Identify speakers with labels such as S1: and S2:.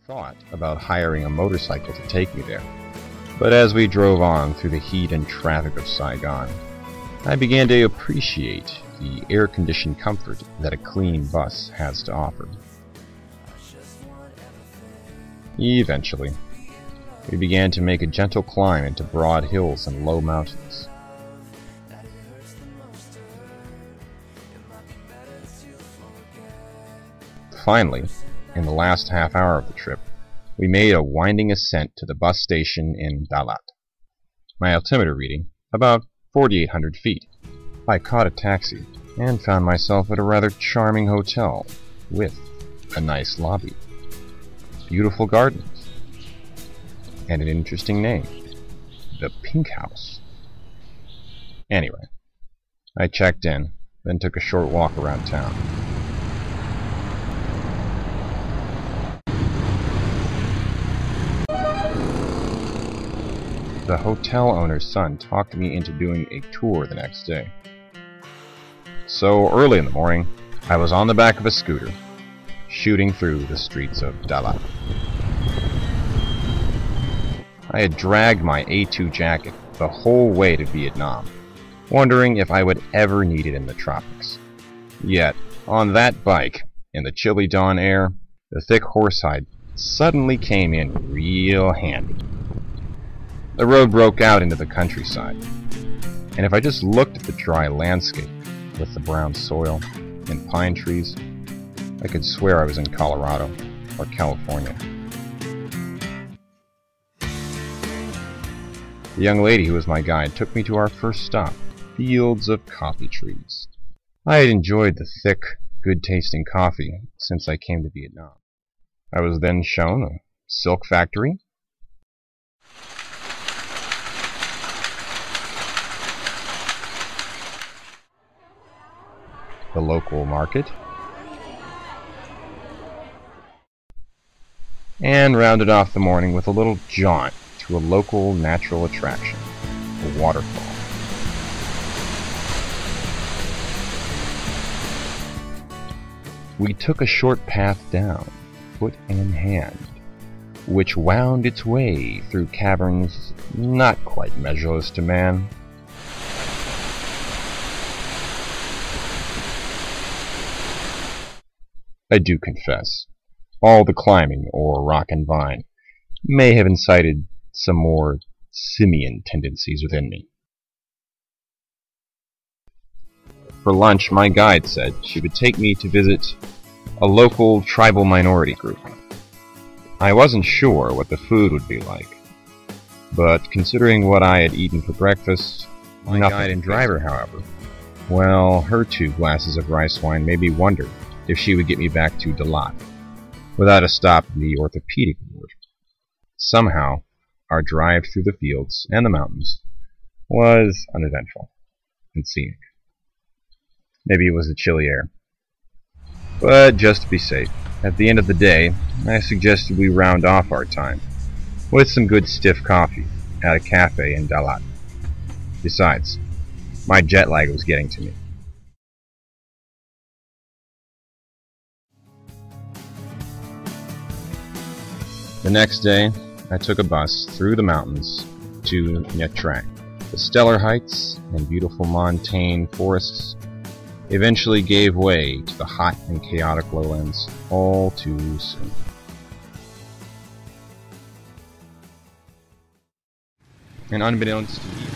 S1: thought about hiring a motorcycle to take me there, but as we drove on through the heat and traffic of Saigon, I began to appreciate the air-conditioned comfort that a clean bus has to offer. Eventually, we began to make a gentle climb into broad hills and low mountains. Finally, in the last half hour of the trip, we made a winding ascent to the bus station in Dalat. My altimeter reading about 4,800 feet. I caught a taxi and found myself at a rather charming hotel with a nice lobby, beautiful gardens, and an interesting name, the Pink House. Anyway, I checked in, then took a short walk around town. The hotel owner's son talked me into doing a tour the next day. So early in the morning, I was on the back of a scooter, shooting through the streets of Dalat. I had dragged my A2 jacket the whole way to Vietnam, wondering if I would ever need it in the tropics. Yet, on that bike, in the chilly dawn air, the thick horsehide suddenly came in real handy. The road broke out into the countryside, and if I just looked at the dry landscape with the brown soil and pine trees, I could swear I was in Colorado or California. The young lady who was my guide took me to our first stop, fields of coffee trees. I had enjoyed the thick, good-tasting coffee since I came to Vietnam. I was then shown a silk factory, the local market, and rounded off the morning with a little jaunt to a local natural attraction, a waterfall. We took a short path down, foot in hand, which wound its way through caverns not quite measureless to man. I do confess, all the climbing or rock and vine may have incited some more simian tendencies within me. For lunch, my guide said she would take me to visit a local tribal minority group. I wasn't sure what the food would be like, but considering what I had eaten for breakfast, my guide and driver, however, well, her 2 glasses of rice wine made me wonder if she would get me back to Dalat without a stop in the orthopedic ward. Somehow, our drive through the fields and the mountains was uneventful and scenic. Maybe it was the chilly air. But just to be safe, at the end of the day, I suggested we round off our time with some good stiff coffee at a cafe in Dalat. Besides, my jet lag was getting to me. The next day, I took a bus through the mountains to Nha Trang. The stellar heights and beautiful montane forests eventually gave way to the hot and chaotic lowlands all too soon. And unbeknownst to me,